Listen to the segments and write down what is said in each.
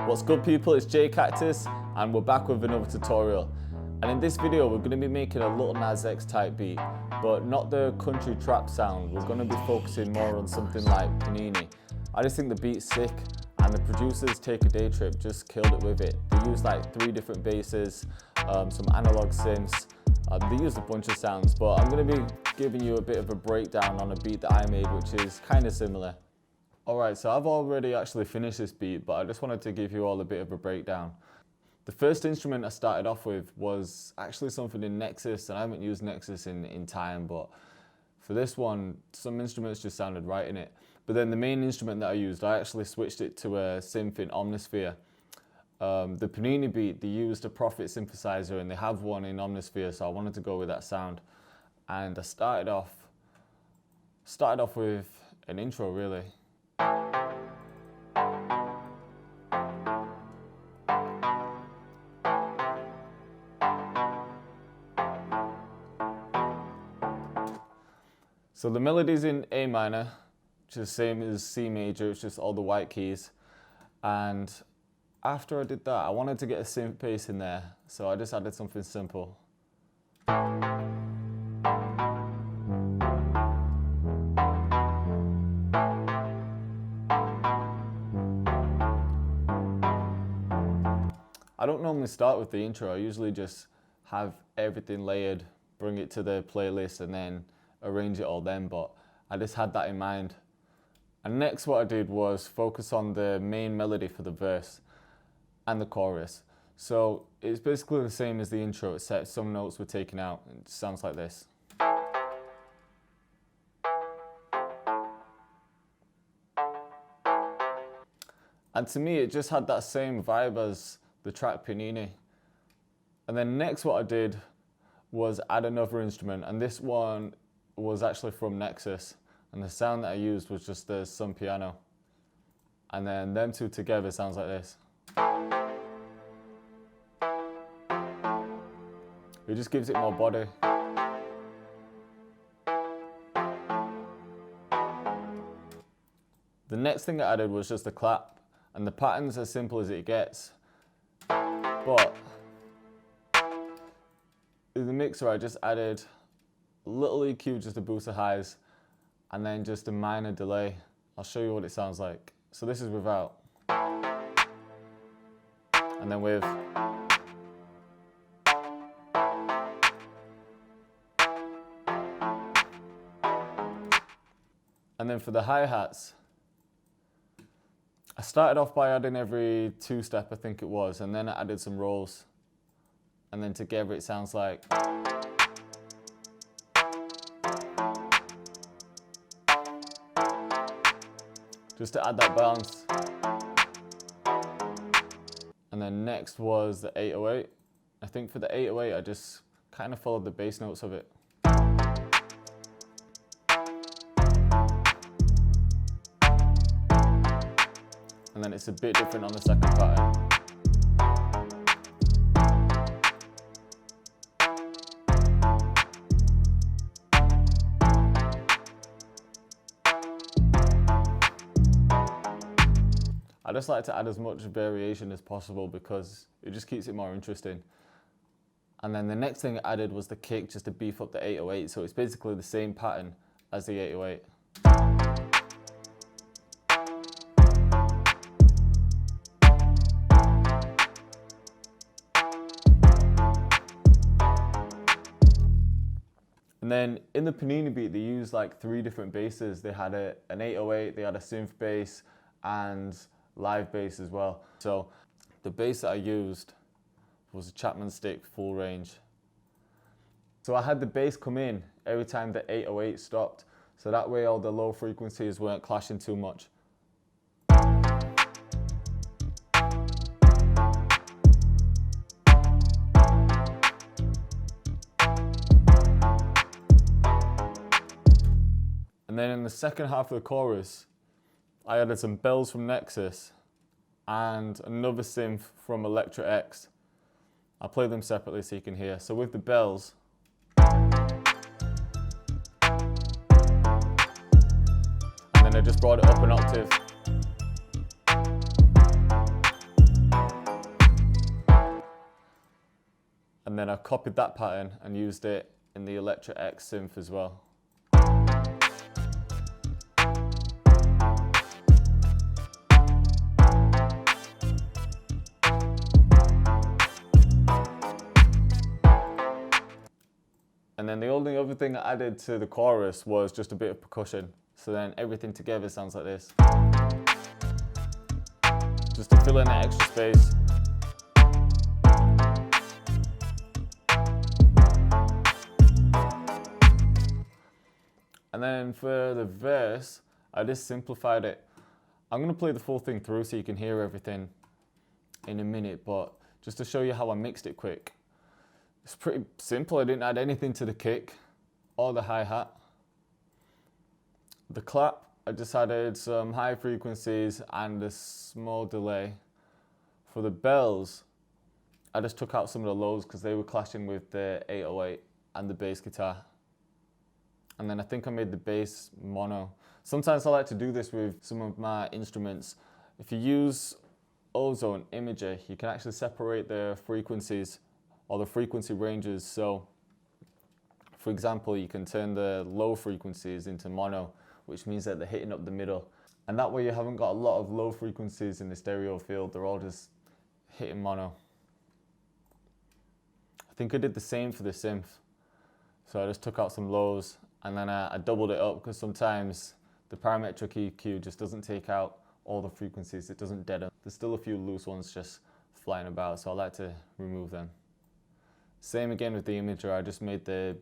What's good people, it's JayCactus and we're back with another tutorial. And in this video we're going to be making a Lil Nas X type beat, but not the country trap sound. We're going to be focusing more on something like Panini. I just think the beat's sick and the producers Take a Day Trip just killed it with it. They used like 3 different basses, some analog synths, they used a bunch of sounds, but I'm going to be giving you a bit of a breakdown on a beat that I made which is kind of similar. Alright, so I've already actually finished this beat, but I just wanted to give you all a bit of a breakdown. The first instrument I started off with was actually something in Nexus, and I haven't used Nexus in time, but for this one, some instruments just sounded right in it. But then the main instrument that I used, I actually switched it to a synth in Omnisphere. The Panini beat, they used a Prophet synthesizer and they have one in Omnisphere, so I wanted to go with that sound. And I started off with an intro really. So the melody's in A minor, which is the same as C major, it's just all the white keys. And after I did that, I wanted to get a synth bass in there, so I just added something simple. I don't normally start with the intro, I usually just have everything layered, bring it to the playlist and then arrange it all then, but I just had that in mind. And next what I did was focus on the main melody for the verse and the chorus. So it's basically the same as the intro, except some notes were taken out. It sounds like this. And to me it just had that same vibe as the track Panini. And then next what I did was add another instrument, and this one was actually from Nexus, and the sound that I used was just some piano, and then them two together sounds like this. It just gives it more body. The next thing I added was just a clap, and the pattern's as simple as it gets, but in the mixer I just added a little EQ just to boost the highs, and then just a minor delay. I'll show you what it sounds like. So this is without, and then with, and then for the hi-hats, I started off by adding every 2-step, I think it was, and then I added some rolls, and then together it sounds like. Just to add that balance. And then next was the 808. I think for the 808 I just kind of followed the bass notes of it. And then it's a bit different on the second pattern. I just like to add as much variation as possible because it just keeps it more interesting. And then the next thing I added was the kick, just to beef up the 808, so it's basically the same pattern as the 808. And then in the Panini beat they used like 3 different basses. They had an 808, they had a synth bass, and live bass as well. So the bass that I used was a Chapman stick full range. So I had the bass come in every time the 808 stopped, so that way all the low frequencies weren't clashing too much. And then in the second half of the chorus I added some bells from Nexus and another synth from Electra X. I'll play them separately so you can hear. So with the bells, and then I just brought it up an octave. And then I copied that pattern and used it in the Electric X synth as well. And then the only other thing I added to the chorus was just a bit of percussion. So then everything together sounds like this. Just to fill in the extra space. And then for the verse, I just simplified it. I'm gonna play the full thing through so you can hear everything in a minute, but just to show you how I mixed it quick. It's pretty simple. I didn't add anything to the kick or the hi-hat. The clap, I just added some high frequencies and a small delay. For the bells, I just took out some of the lows because they were clashing with the 808 and the bass guitar. And then I think I made the bass mono. Sometimes I like to do this with some of my instruments. If you use Ozone Imager, you can actually separate the frequencies or the frequency ranges. So, for example, you can turn the low frequencies into mono, which means that they're hitting up the middle. And that way you haven't got a lot of low frequencies in the stereo field, they're all just hitting mono. I think I did the same for the synth. So I just took out some lows and then I doubled it up because sometimes the parametric EQ just doesn't take out all the frequencies, it doesn't deaden. There's still a few loose ones just flying about, so I like to remove them. Same again with the imager, I just made the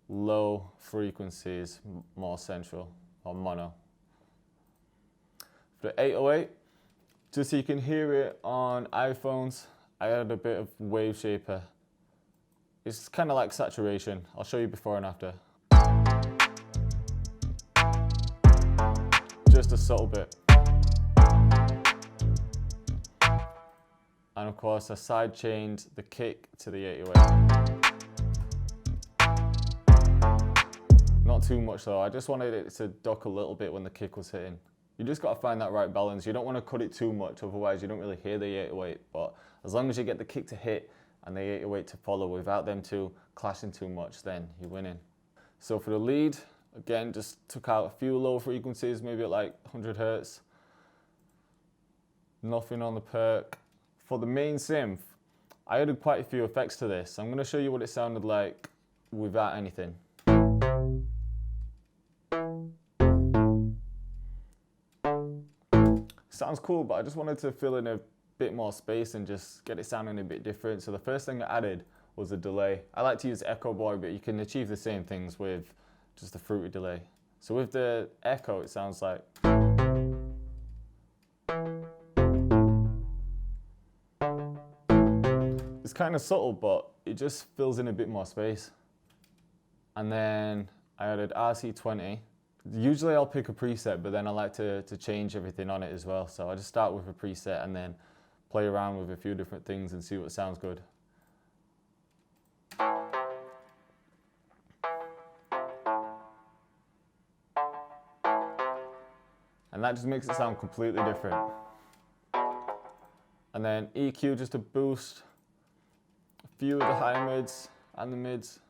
low frequencies more central, or mono. For the 808, just so you can hear it on iPhones, I added a bit of wave shaper. It's kind of like saturation. I'll show you before and after. Just a subtle bit. And of course, I side chained the kick to the 808. Not too much though, I just wanted it to duck a little bit when the kick was hitting. You just got to find that right balance. You don't want to cut it too much, otherwise you don't really hear the 808. But as long as you get the kick to hit and the 808 to follow without them two clashing too much, then you're winning. So for the lead, again, just took out a few low frequencies, maybe at like 100 Hertz. Nothing on the perk. For the main synth, I added quite a few effects to this. I'm going to show you what it sounded like without anything. Sounds cool, but I just wanted to fill in a bit more space and just get it sounding a bit different. So the first thing I added was a delay. I like to use Echo Boy, but you can achieve the same things with just a fruity delay. So with the echo, it sounds like. It's kind of subtle, but it just fills in a bit more space. And then I added RC20. Usually I'll pick a preset, but then I like to change everything on it as well. So I just start with a preset and then play around with a few different things and see what sounds good. And that just makes it sound completely different. And then EQ just to boost a few of the high mids and the mids.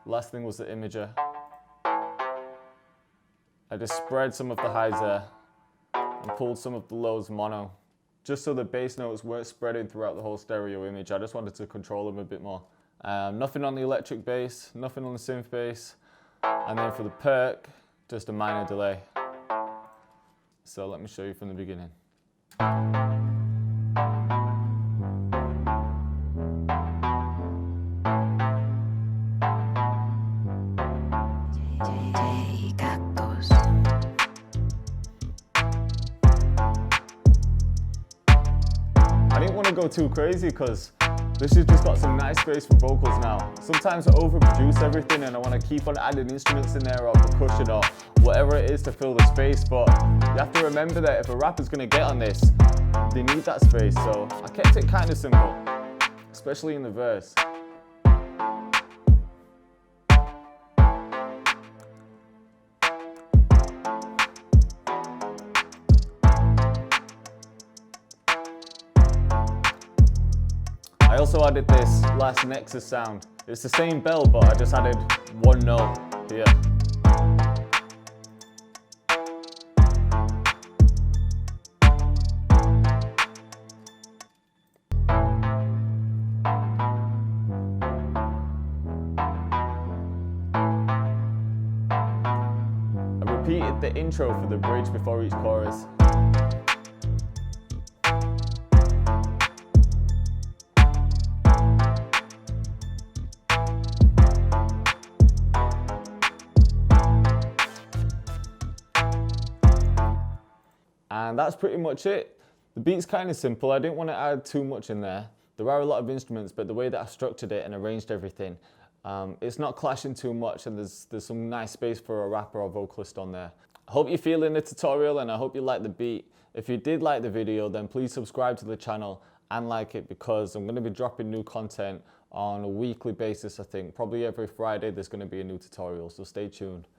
Last thing was the imager. I just spread some of the highs there and pulled some of the lows mono, just so the bass notes weren't spreading throughout the whole stereo image. I just wanted to control them a bit more. Nothing on the electric bass, nothing on the synth bass, and then for the perk, just a minor delay. So let me show you from the beginning. JayCactus. I didn't want to go too crazy because this has just got some nice space for vocals now. Sometimes I overproduce everything and I want to keep on adding instruments in there or percussion or whatever it is to fill the space, but you have to remember that if a rapper's going to get on this, they need that space. So I kept it kind of simple, especially in the verse. I also added this last Nexus sound. It's the same bell, but I just added one note here. I repeated the intro for the bridge before each chorus. And that's pretty much it. The beat's kind of simple. I didn't want to add too much in there. There are a lot of instruments, but the way that I structured it and arranged everything, it's not clashing too much, and there's some nice space for a rapper or vocalist on there. I hope you're feeling the tutorial, and I hope you like the beat. If you did like the video, then please subscribe to the channel and like it, because I'm going to be dropping new content on a weekly basis, I think. Probably every Friday there's going to be a new tutorial, so stay tuned.